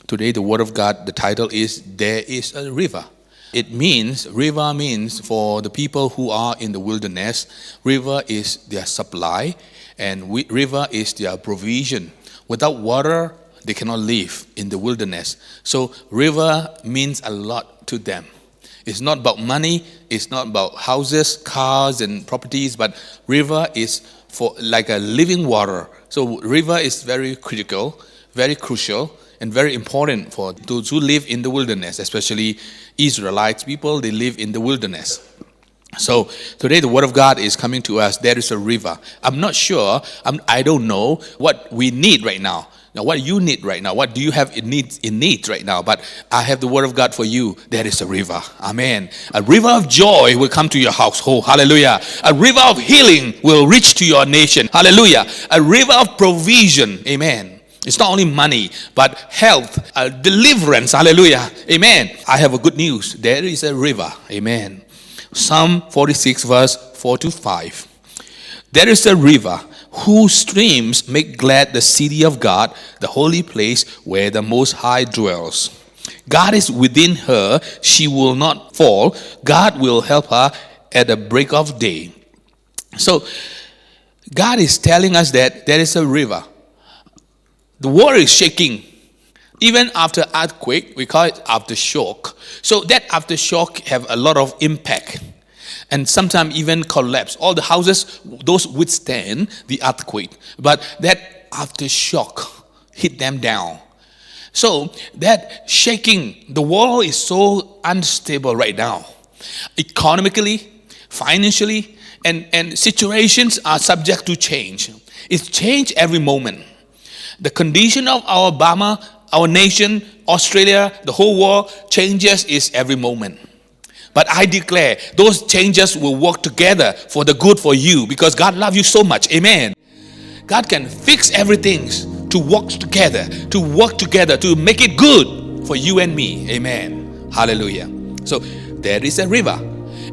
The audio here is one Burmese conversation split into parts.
Today, the Word of God, the title is There is a River. River means for the people who are in the wilderness, river is their supply and river is their provision. Without water, they cannot live in the wilderness. So river means a lot to them. It's not about money, it's not about houses, cars and properties, but river is for like a living water. So river is very critical, very crucial, and very important for those who live in the wilderness, especially Israelites people, they live in the wilderness. So today the Word of God is coming to us. There is a river. I'm not sure, I don't know what we need right now. Now, what you need right now, what do you have in need right now? But I have the Word of God for you. There is a river. Amen. A river of joy will come to your household. Hallelujah. A river of healing will reach to your nation. Hallelujah. A river of provision. Amen. It's not only money, but health, deliverance. Hallelujah. Amen. I have a good news. There is a river. Amen. Psalm 46 verse 4-5. There is a river whose streams make glad the city of God, the holy place where the Most High dwells. God is within her. She will not fall. God will help her at the break of day. So God is telling us that there is a river. The world is shaking. Even after earthquake, we call it aftershock. So that aftershock have a lot of impact. And sometimes even collapse. All the houses, those withstand the earthquake. But that aftershock hit them down. So that shaking, the world is so unstable right now. Economically, financially, and situations are subject to change. It's change every moment. The condition of Alabama, our nation, Australia, the whole world changes is every moment. But I declare those changes will work together for the good for you because God loves you so much. Amen. God can fix everything to work together to make it good for you and me. Amen. Hallelujah. So there is a river.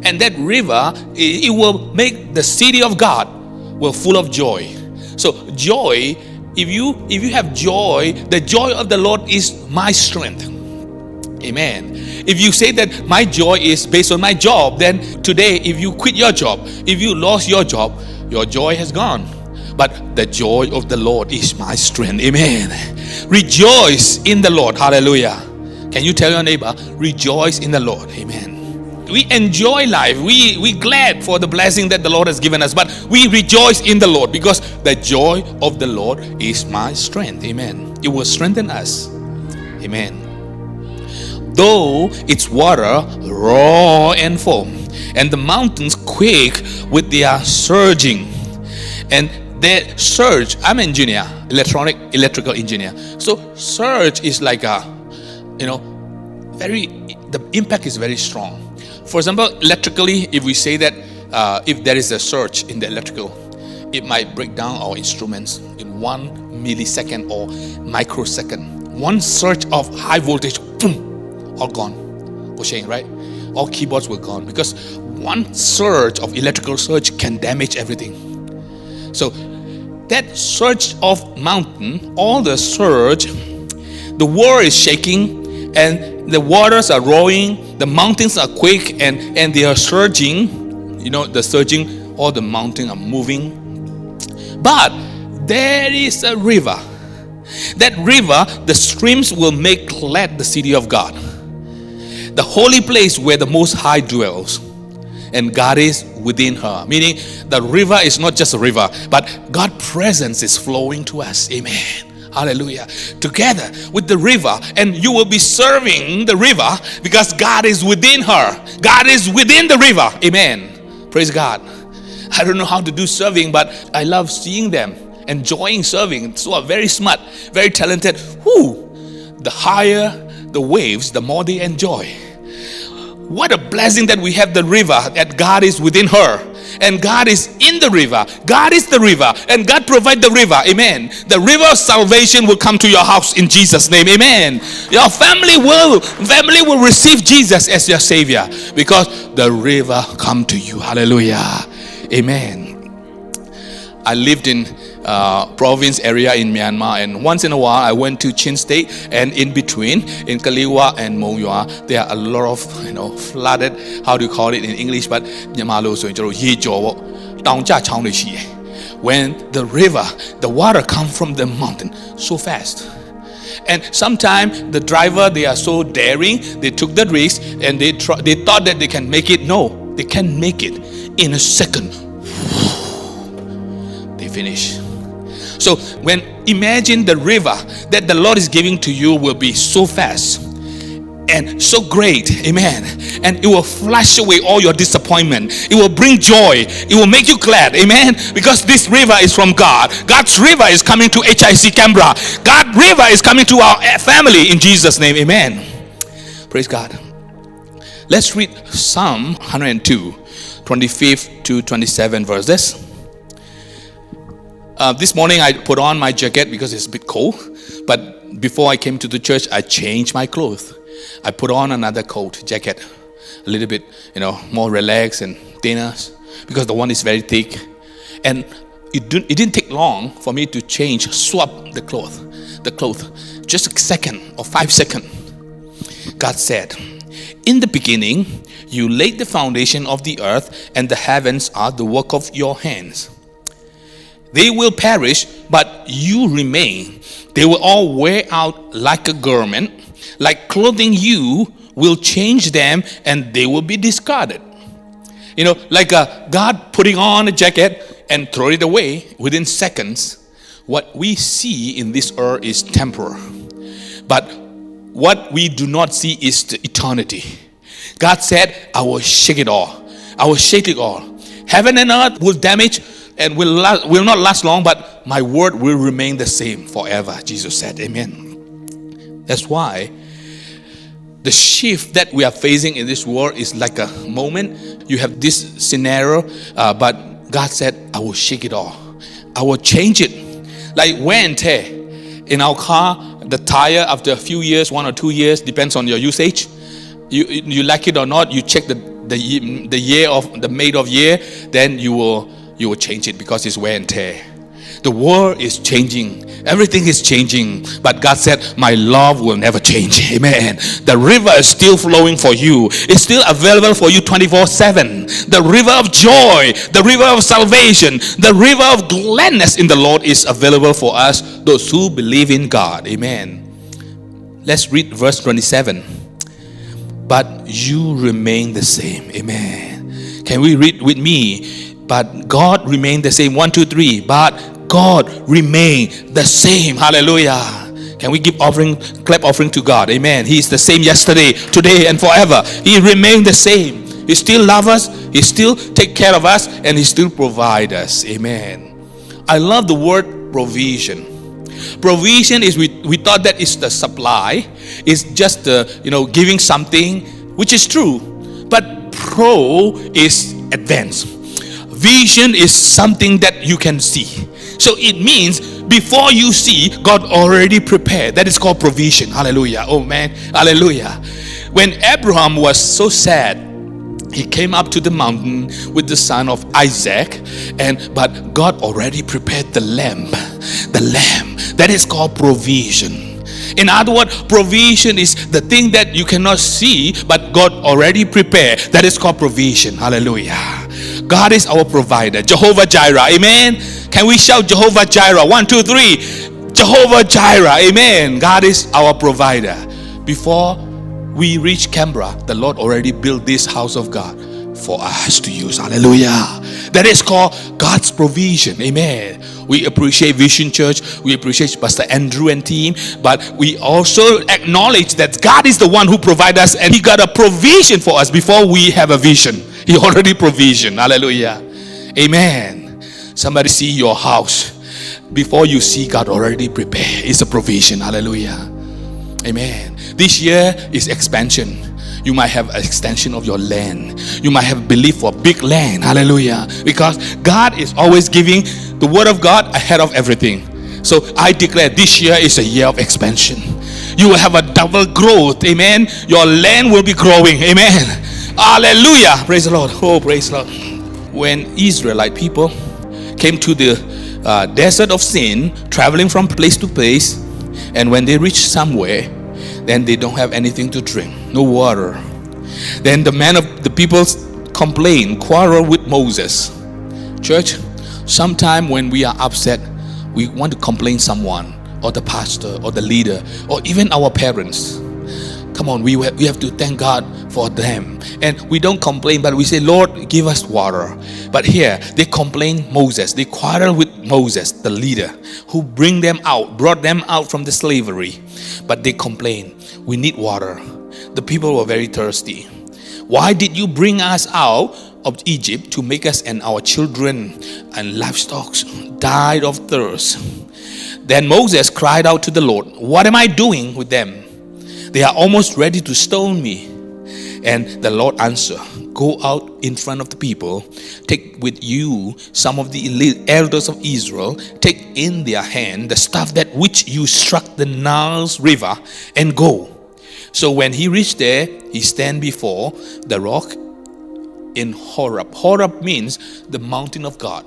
And that river, it will make the city of God will full of joy. So joy, if you have joy, the joy of the Lord is my strength. Amen. If you say that my joy is based on my job, then today if you quit your job, if you lost your job, your joy has gone. But the joy of the Lord is my strength. Amen. Rejoice in the Lord. Hallelujah. Can you tell your neighbor, rejoice in the Lord. Amen. We enjoy life. We glad for the blessing that the Lord has given us, but we rejoice in the Lord because the joy of the Lord is my strength. Amen. It will strengthen us. Amen. Though its water roar and foam, and the mountains quake with their surging. And they surge. I'm an engineer, electrical engineer. So surge is like the impact is very strong. For example, electrically, if we say that if there is a surge in the electrical, it might break down our instruments in 1 millisecond or microsecond. One surge of high voltage, boom, all gone. Right? All keyboards were gone because one surge of electrical surge can damage everything. So that surge of mountain, all the surge, the world is shaking and the waters are roaring, the mountains are quake and they are surging. The surging, all the mountains are moving. But there is a river. That river, the streams will make glad the city of God, the holy place where the Most High dwells, and God is within her. Meaning the river is not just a river, but God's presence is flowing to us. Amen. Hallelujah. Together with the river, and you will be serving the river because God is within her. God is within the river. Amen. Praise God. I don't know how to do serving, but I love seeing them enjoying serving. So very smart, very talented. The higher the waves, the more they enjoy. What a blessing that we have the river, that God is within her and God is in the river. God is the river and God provides the river. Amen. The river of salvation will come to your house in Jesus' name. Amen. Your family will receive Jesus as your Savior because the river come to you. Hallelujah. Amen. I lived in province area in Myanmar, and once in a while I went to Chin State, and in between in Kaliwa and Moyua there are a lot of flooded, how do you call it in English, but မြန်မာလိုဆိုရင်ကျွန်တော်ရေကျော်ပေါ့တောင်ကျချောင်းတွေရှိတယ် when the river, the water come from the mountain so fast. And sometimes the driver, they are so daring, they took the risk and they thought that they can make it. No, they can't make it. In a second, they finish. So when imagine the river that the Lord is giving to you will be so fast and so great, amen, and it will flush away all your disappointment. It will bring joy. It will make you glad, amen, because this river is from God. God's river is coming to HIC Canberra. God's river is coming to our family in Jesus' name, amen. Praise God. Let's read Psalm 102, 25th to 27 verses. This morning I put on my jacket because it's a bit cold, but before I came to the church I changed my clothes. I put on another coat, jacket, a little bit, more relaxed and thinner, because the one is very thick. And it didn't take long for me to swap the cloth, just a second or 5 seconds. God said, in the beginning, you laid the foundation of the earth, and the heavens are the work of your hands. They will perish, but you remain. They will all wear out like a garment. Like clothing, you will change them and they will be discarded. Like God putting on a jacket and throw it away within seconds. What we see in this earth is temporal. But what we do not see is the eternity. God said, I will shake it all. I will shake it all. Heaven and earth will damage and will not last long, but my word will remain the same forever, Jesus said, amen. That's why the shift that we are facing in this world is like a moment. You have this scenario, but God said, I will shake it all. I will change it. Like wear and tear. In our car, the tire after a few years, 1 or 2 years, depends on your usage. You like it or not, you check the year of the made of year, then you will change it because it's wear and tear. The world is changing. Everything is changing. But God said, my love will never change. Amen. The river is still flowing for you. It's still available for you 24/7. The river of joy, the river of salvation, the river of gladness in the Lord is available for us, those who believe in God. Amen. Let's read verse 27. But you remain the same. Amen. Can we read with me? But God remained the same. 1, 2, 3. But God remained the same. Hallelujah. Can we give clap offering to God? Amen. He is the same yesterday, today, and forever. He remained the same. He still loves us. He still take care of us, and He still provide us. Amen. I love the word provision. Provision is we thought that it's the supply. It's just giving something, which is true. But pro is advance. Vision is something that you can see. So it means before you see, God already prepared. That is called provision. Hallelujah. Oh man. Hallelujah. When Abraham was so sad, he came up to the mountain with the son of Isaac, but God already prepared the lamb. The lamb. That is called provision. In other words, provision is the thing that you cannot see, but God already prepared. That is called provision. Hallelujah. God is our provider. Jehovah Jireh. Amen. Can we shout Jehovah Jireh? 1, 2, 3. Jehovah Jireh. Amen. God is our provider. Before we reach Canberra, the Lord already built this house of God for us to use. Hallelujah. That is called God's provision. Amen. We appreciate Vision Church. We appreciate Pastor Andrew and team. But we also acknowledge that God is the one who provides us, and He got a provision for us before we have a vision. He already provision. Hallelujah. Amen. Somebody see your house. Before you see, God already prepared. It's a provision. Hallelujah. Amen. This year is expansion. You might have an extension of your land. You might have belief for big land. Hallelujah. Because God is always giving the word of God ahead of everything. So I declare this year is a year of expansion. You will have a double growth. Amen. Your land will be growing. Amen. Hallelujah. Praise the Lord. Oh, praise the Lord. When Israelite people came to the desert of sin, traveling from place to place, and when they reach somewhere, then they don't have anything to drink, no water. Then the people complain, quarrel with Moses. Church, sometime when we are upset, we want to complain someone, or the pastor, or the leader, or even our parents. Come on, we have to thank God for them. And we don't complain, but we say, Lord, give us water. But here, they complain Moses. They quarrel with Moses, the leader, who brought them out from the slavery. But they complain, we need water. The people were very thirsty. Why did you bring us out of Egypt to make us and our children and livestock died of thirst? Then Moses cried out to the Lord, what am I doing with them? They are almost ready to stone me. And the Lord answered, go out in front of the people, take with you some of the elders of Israel, take in their hand the staff that which you struck the Nile river, and go. So when he reached there, he stand before the rock in Horeb. Horeb means the mountain of God.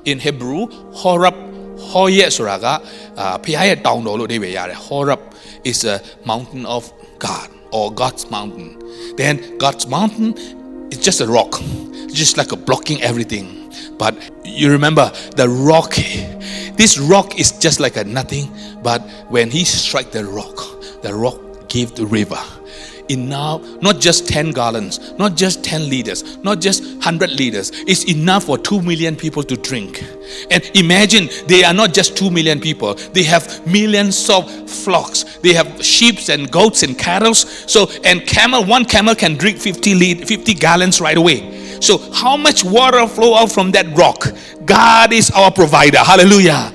In Hebrew, Horeb is a mountain of God, or God's mountain. Then God's mountain is just a rock, just like a blocking everything. But you remember the rock, this rock is just like a nothing. But when he struck the rock gave the river enough, not just 10 gallons, not just 10 liters, not just 100 liters. It's enough for 2 million people to drink. And imagine, they are not just 2 million people. They have millions of flocks. They have sheep and goats and cattle. So, and one camel can drink 50 gallons right away. So how much water flow out from that rock? God is our provider. Hallelujah.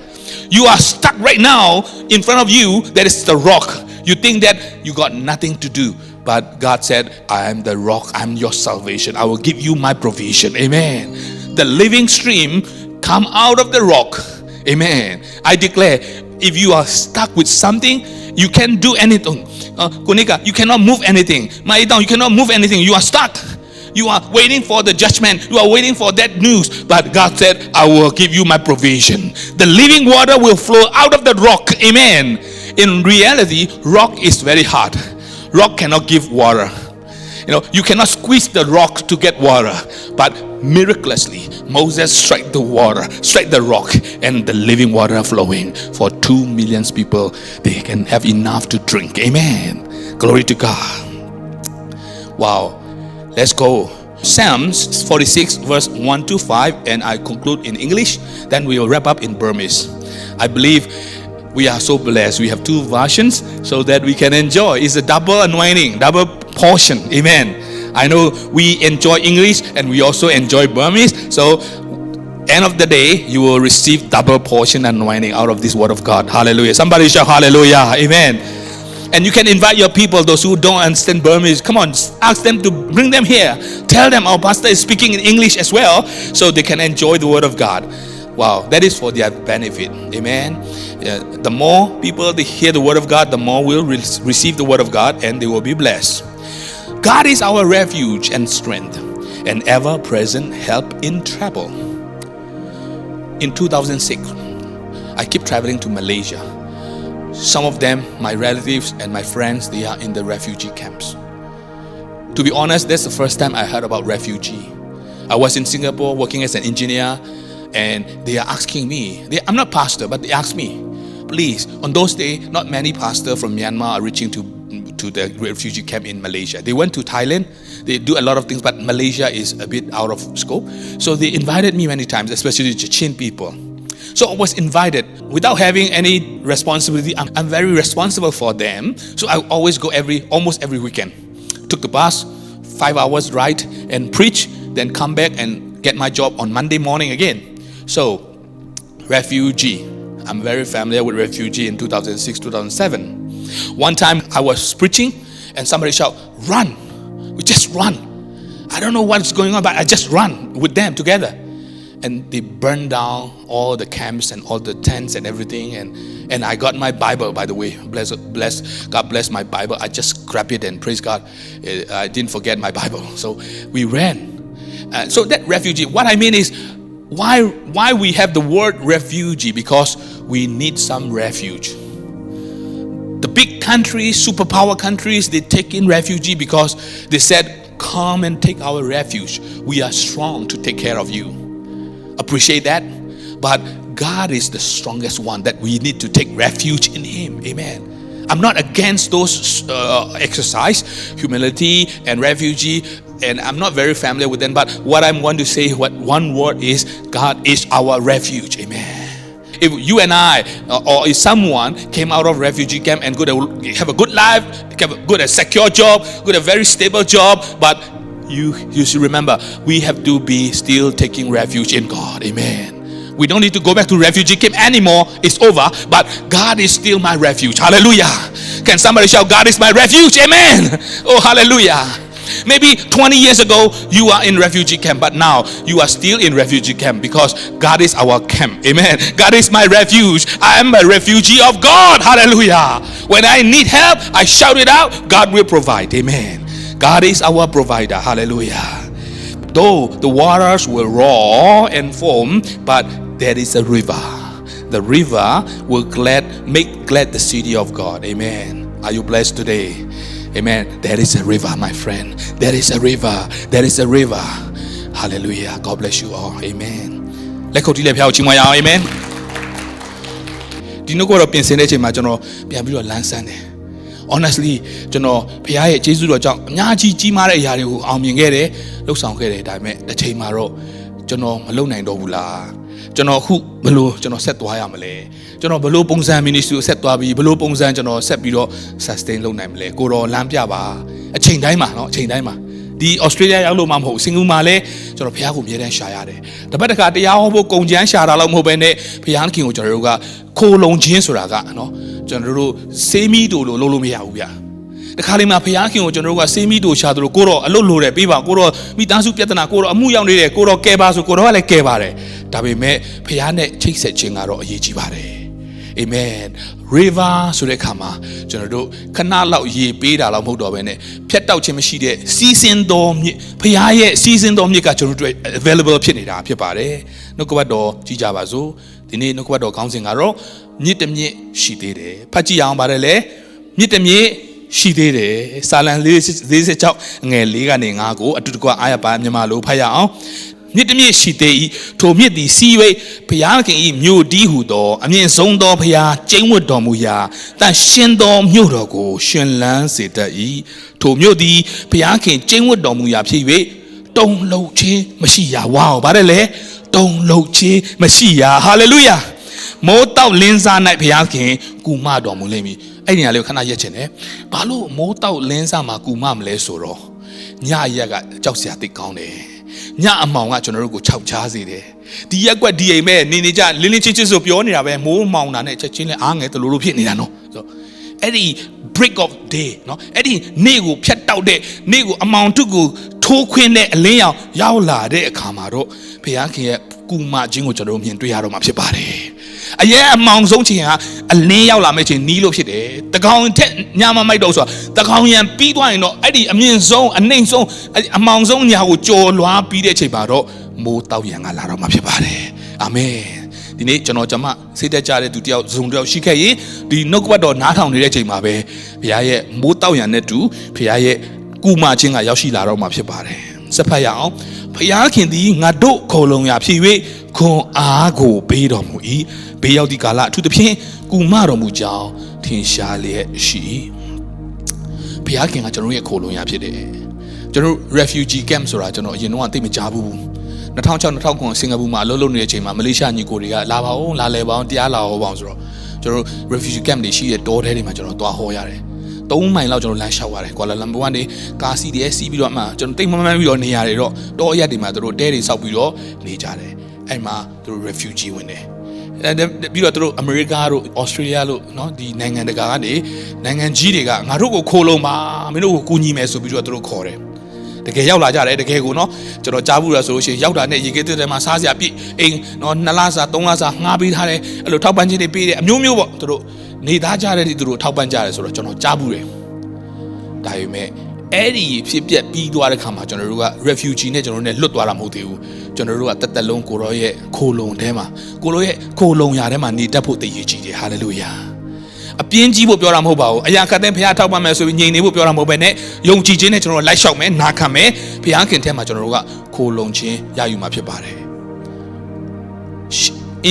You are stuck right now in front of you. That is the rock. You think that you got nothing to do. But God said, I am the rock, I am your salvation. I will give you my provision. Amen. The living stream come out of the rock. Amen. I declare, if you are stuck with something, you can't do anything. Kunika, you cannot move anything. Maidang, you cannot move anything. You are stuck. You are waiting for the judgment. You are waiting for that news. But God said, I will give you my provision. The living water will flow out of the rock. Amen. In reality, rock is very hard. Rock cannot give water. You cannot squeeze the rock to get water. But miraculously, Moses struck the rock, and the living water flowing for 2 million people. They can have enough to drink. Amen. Glory to God. Wow. Let's go. Psalms 46 verse 1 to 5, and I conclude in English. Then we will wrap up in Burmese. I believe we are so blessed. We have 2 versions so that we can enjoy. It's a double anointing, double portion. Amen. I know we enjoy English and we also enjoy Burmese. So end of the day, you will receive double portion anointing out of this word of God. Hallelujah. Somebody shout hallelujah. Amen. And you can invite your people, those who don't understand Burmese. Come on, ask them to bring them here. Tell them our pastor is speaking in English as well, so they can enjoy the word of God. Wow, that is for their benefit. Amen. The more people they hear the word of God, the more will receive the word of God, and they will be blessed. God is our refuge and strength, and ever-present help in trouble. In 2006, I keep traveling to Malaysia. Some of them, my relatives and my friends, they are in the refugee camps. To be honest, that's the first time I heard about refugee. I was in Singapore working as an engineer, and they are asking me, I'm not pastor, but they asked me, please, on those days, not many pastors from Myanmar are reaching to the refugee camp in Malaysia. They went to Thailand, they do a lot of things, but Malaysia is a bit out of scope. So they invited me many times, especially the Chin people. So I was invited without having any responsibility. I'm very responsible for them. So I always go almost every weekend. Took the bus, 5 hours ride, and preach, then come back and get my job on Monday morning again. So, refugee. I'm very familiar with refugee in 2006, 2007. One time I was preaching and somebody shout, run. We just run. I don't know what's going on, but I just run with them together. And they burned down all the camps and all the tents and everything. And I got my Bible, by the way. God bless my Bible. I just grabbed it and praise God. I didn't forget my Bible. So we ran. So that refugee, what I mean is, Why we have the word refugee? Because we need some refuge. The big countries, superpower countries, they take in refugee because they said, come and take our refuge. We are strong to take care of you. Appreciate that? But God is the strongest one that we need to take refuge in Him. Amen. I'm not against those exercise, humility and refugee, and I'm not very familiar with them. But what I want to say, what one word is, God is our refuge. Amen. If you and I, or if someone came out of refugee camp and have a good life, have a good, secure job, good, a very stable job, but you should remember, we have to be still taking refuge in God. Amen. We don't need to go back to refugee camp anymore. It's over. But God is still my refuge. Hallelujah. Can somebody shout, God is my refuge? Amen. Oh, hallelujah. Maybe 20 years ago, you are in refugee camp, but now you are still in refugee camp because God is our camp. Amen. God is my refuge. I am a refugee of God. Hallelujah. When I need help, I shout it out. God will provide. Amen. God is our provider. Hallelujah. Though the waters will roar and foam, but there is a river. The river will make glad the city of God. Amen. Are you blessed today? Amen. There is a river, my friend. There is a river. There is a river. Hallelujah. God bless you all. Amen. Let's go to the Amen. Do you know what I've been saying? Honestly, ကျွန်တော်ဖခင်ရဲ့ယေရှုတော်ကြောင့်အများကြီးကြီးမားတဲ့အရာတွေကိုအောင်မြင်ခဲ့တယ်လှုပ်ဆောင်ခဲ့တယ်ဒါပေမဲ့တစ်ချိန်မှာတော့ကျွန်တော်မလုပ်နိုင်တော့ဘူးလားကျွန်တော်အခုဘယ်လိုကျွန်တော်ဆက်သွားရမလဲကျွန်တော်ဘယ်လိုပုံစံ ministry ကိုဆက်သွားပြီးဘယ်လိုပုံစံကျွန်တော်ဆက်ပြီးတော့ sustain လုပ်နိုင်မလဲကိုတော်လမ်းပြပါအချိန်တိုင်းမှာเนาะအချိန်တိုင်းမှာဒီ Australia ရောက်လို့မှမဟုတ်စင်ကာပူမှာလည်းကျွန်တော်ဖခင်ကိုအမြဲတမ်းရှာရတယ်တပတ်တစ်ခါတရားဟောဖို့ကုန်ကျန်းရှာတာလို့မဟုတ်ဘဲနဲ့ဖခင်ခင်ကိုကျွန်တော်တို့ကခိုလုံခြင်းဆိုတာကเนาะကျွန်တော်တို့စေးမီတို့လို့လုပ်လို့မရဘူးဗျာတခါလေးမှာဖခင်ခင်ကိုကျွန်တော်တို့ကစေးမီတို့ရှာသလိုကိုတော့အလွတ်လိုတယ်ပေးပါကိုတော့မိသားစုပြဿနာကိုတော့အမှုရောက်နေတယ်ကိုတော့ကဲပါဆိုကိုတော့ကလည်းကဲပါတယ်ဒါပေမဲ့ဖခင်နဲ့ချိတ်ဆက်ခြင်းကတော့အရေးကြီးပါတယ် Amen. River ဆိုတဲ့အခါမှာကျွန်တော်တို့ခဏလောက်ရေပေးတာလောက်မဟုတ်တော့ဘဲနဲ့ဖြတ်တောက်ခြင်းမရှိတဲ့စီးစင်းတော်မြစ်ဖခင်ရဲ့စီးစင်းတော်မြစ်ကကျွန်တော်တို့ available ဖြစ်နေတာဖြစ်ပါတယ်နှုတ်ကပတ်တော်ကြည်ကြပါစို့ဒီနေ့နှုတ်ကပတ်တော်ခေါင်းစဉ်ကတော့မြစ်တစ်မြစ်ရှိသေးတယ်ဖတ်ကြည့်အောင်ပါတယ်လေမြစ်တစ်မြစ်ရှိသေးတယ်စာလံ46ငယ်4ကနေ5ကိုအတူတကွအားရပါမြန်မာလိုဖတ်ရအောင်မြစ်တစ်မြစ်ရှိသေး၏ထိုမြစ်သည်စီး၍ဘုရားခင်၏မြို့တီးဟုသောအမြင့်ဆုံးသောဘုရားကျိန်းဝတ်တော်မူရာတန်ရှင်သောမြို့တော်ကိုရှင်လန်းစေတတ်၏ထိုမြို့သည်ဘုရားခင်ကျိန်းဝတ်တော်မူရာဖြစ်၍တုံလှုပ်ခြင်းမရှိရာဝါဗါတယ်လေတုံလှုပ်ခြင်းမရှိရာဟာလေလုယာမိုးတောက်လင်းစား၌ဘုရားခင်ကူမတော်မူလိမ့်မည်အဲ့ဒီနေရာလေးကိုခဏရက်ချင်တယ်ဘာလို့မိုးတောက်လင်းစားမှာကူမမလဲဆိုတော့ညရက်ကကြောက်စရာသိကောင်းတယ်ညအမောင်ကကျွန်တော်တို့ကိုခြောက်ချားစေတယ်ဒီရက်ကွက်ဒီအိမ်မဲ့နေနေကြလင်းလင်းချင်းချင်းဆိုပြောနေတာပဲမိုးမောင်တာနဲ့ချက်ချင်းလဲအားငယ်တလူလိုဖြစ်နေတာနော်ဆိုအဲ့ဒီ break of day နော်အဲ့ဒီနေ့ကိုဖြတ်တောက်တဲ့နေ့ကိုအမောင်ထုကိုထိုးခွင်းတဲ့အလင်းရောင်ရောက်လာတဲ့အခါမှာတော့ဘုရားခင်ရဲ့ကူမခြင်းကိုကျွန်တော်တို့မြင်တွေ့ရတော့မှာဖြစ်ပါတယ်အရေးအမောင်ဆုံးချိန်ဟာအလင်းရောက်လာမယ့်ချိန်နီးလို့ဖြစ်တယ်တကောင်ထက်ညမမိုက်တော့ဆိုတာတကောင်ရံပြီးသွားရင်တော့အဲ့ဒီအမြင့်ဆုံးအနှိမ်ဆုံးအမောင်ဆုံးညာကိုကြော်လွှားပြီးတဲ့ချိန်မှာတော့မိုးတောက်ရံကလာတော့မှာဖြစ်ပါတယ်အာမင်ဒီနေ့ကျွန်တော်ကျမစိတ်သက်ကြတဲ့သူတယောက်ဇုံတယောက်ရှိခဲ့ရင်ဒီနှုတ်ကပတ်တော်နားထောင်နေတဲ့ချိန်မှာပဲဘုရားရဲ့မိုးတောက်ရံနဲ့တူဘုရားရဲ့ကူမခြင်းကရောက်ရှိလာတော့မှာဖြစ်ပါတယ်ဆက်ဖတ်ရအောင်ဘုရားခင်သည်ငါတို့ခိုလုံရာဖြစ်၍ခွန်အားကိုပေးတော်မူ၏ဘေးရောက်သည့်ကာလအထူးသဖြင့်ကူမတော်မူကြောင်းထင်ရှားလျက်ရှိဘုရားခင်ကကျွန်တော်ရဲ့ခိုလုံရာဖြစ်တယ်ကျွန်တော် refugee camp ဆိုတာကျွန်တော်အရင်တော့သိမကြဘူး2006-2009စင်ကာပူမှာအလုပ်လုပ်နေတဲ့အချိန်မှာမလေးရှားညီကိုတွေကလာပါအောင်လာလဲပါအောင်တရားလာဟောပါအောင်ဆိုတော့ကျွန်တော် refugee camp တွေရှိတဲ့တောထဲတွေမှာကျွန်တော်သွားဟောရတယ်3မိုင်လောက်ကျွန်တော်လမ်းလျှောက်ရတယ်ကွာလာလမ်ပူကနေကာစီတွေစီးပြီးတော့မှကျွန်တော်တိတ်မမှန်းပြီးတော့နေရတယ်တော့တောအရက်တွေမှာတို့တဲတွေစောက်ပြီးတော့နေကြတယ်အဲ့မှာတို့ refugee ဝင်တယ်ပြီးတော့တို့အမေရိကတို့ဩစတြေးလျလို့เนาะဒီနိုင်ငံတကာကနေနိုင်ငံကြီးတွေကငါတို့ကိုခိုးလုံးပါမင်းတို့ကိုကူညီမယ်ဆိုပြီးတော့တို့ခေါ်တယ်တကယ်ရောက်လာကြတယ်တကယ်ကိုเนาะကျွန်တော်ကြားဘူးရဆိုလို့ရှိရင်ရောက်တာနဲ့ရေခဲတဲ့ထဲမှာစားစရာပြည့်အိမ်เนาะ2လစာ3လစာငှားပေးထားတယ်အဲ့လိုထောက်ပံ့ခြင်းတွေပေးတယ်အမျိုးမျိုးပေါ့တို့နေသားကြတဲ့ဒီတို့ထောက်ပံ့ကြတယ်ဆိုတော့ကျွန်တော်ကြားဘူးတယ်ဒါပေမဲ့ အဲ့ဒီဖြစ်ပျက်ပြီးသွားတဲ့ခါမှာကျွန်တော်တို့က refugee နဲ့ကျွန်တော်တို့ ਨੇ လွတ်သွားတာမဟုတ်သေးဘူးကျွန်တော်တို့ကတက်တက်လုံးကိုရောရဲ့ခိုလုံထဲမှာကိုရောရဲ့ခိုလုံရာထဲမှာနေတတ်ဖို့တည်ရည်ကြီးတယ်ဟာလေလုယာအပြင်းကြီးဖို့ပြောတာမဟုတ်ပါဘူးအရာခတ်တဲ့ဘုရားထောက်ပံ့မယ်ဆိုပြီးညင်နေဖို့ပြောတာမဟုတ်ပဲနဲ့ယုံကြည်ခြင်းနဲ့ကျွန်တော်တို့လိုက်လျှောက်မယ်နာခံမယ်ဘုရားခင်ထဲမှာကျွန်တော်တို့ကခိုလုံခြင်းရယူမှာဖြစ်ပါတယ်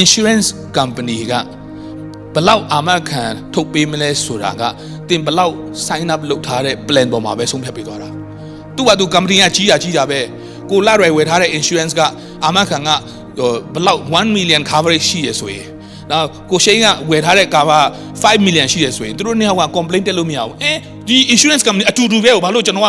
insurance company ကဘလောက်အာမခံထုတ်ပေးမလဲဆိုတာကတင်ဘလောက် sign up လုပ်ထားတဲ့ plan ပေါ်မှာပဲဆုံးဖြတ်ပေးသွားတာသူ့ဘာသူ company ကကြီးတာပဲကိုလာရွယ်ဝယ်ထားတဲ့ insurance ကအာမခံကဘလောက်1 million coverage ရှိရဆိုရင်နောက်ကိုရှိန်ကဝယ်ထားတဲ့ကာဘာ5 million ရှိရဆိုရင်သူတို့နှစ်ယောက်က complaint တက်လို့မရဘူးဒီ insurance company အတူတူပဲဘာလို့ကျွန်တော်က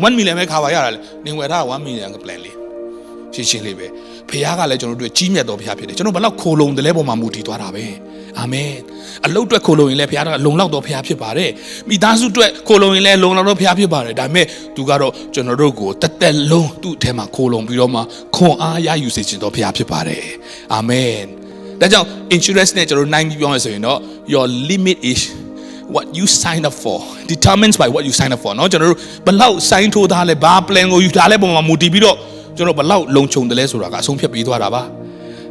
1 million ပဲ cover ရတာလဲနင်ဝယ်ထား1 million က plan လေးရှင်းလေးပဲဖခင်ကလည်းကျွန်တော်တို့ကြီးမြတ်တော်ဖခင်ဖြစ်တယ်ကျွန်တော်ဘလောက်ခိုလုံတယ်လဲပေါ်မှာမူတည်သွားတာပဲအာမင်အလုတ်အတွက်ခိုလုံရင်လည်းဖခင်ကလုံလောက်တော်ဖခင်ဖြစ်ပါတယ်မိသားစုအတွက်ခိုလုံရင်လည်းလုံလောက်တော်ဖခင်ဖြစ်ပါတယ်ဒါပေမဲ့သူကတော့ကျွန်တော်တို့ကိုတက်တက်လုံးသူ့အထဲမှာခိုလုံပြီးတော့မှခွန်အားရယူစေခြင်းတော်ဖခင်ဖြစ်ပါတယ်အာမင်ဒါကြောင့် insurance နဲ့ကျွန်တော်နိုင်ပြီးပြောမယ်ဆိုရင်တော့ your limit is what you sign up for determines by what you sign up for เนาะကျွန်တော်တို့ဘလောက် sign ထိုးထားလဲဘာ plan ကိုယူထားလဲပုံမှာမူတည်ပြီးတော့ကျွန်တော်ဘလောက်လုံခြုံတယ်လဲဆိုတာကအဆုံးဖြတ်ပြီးသွားတာပ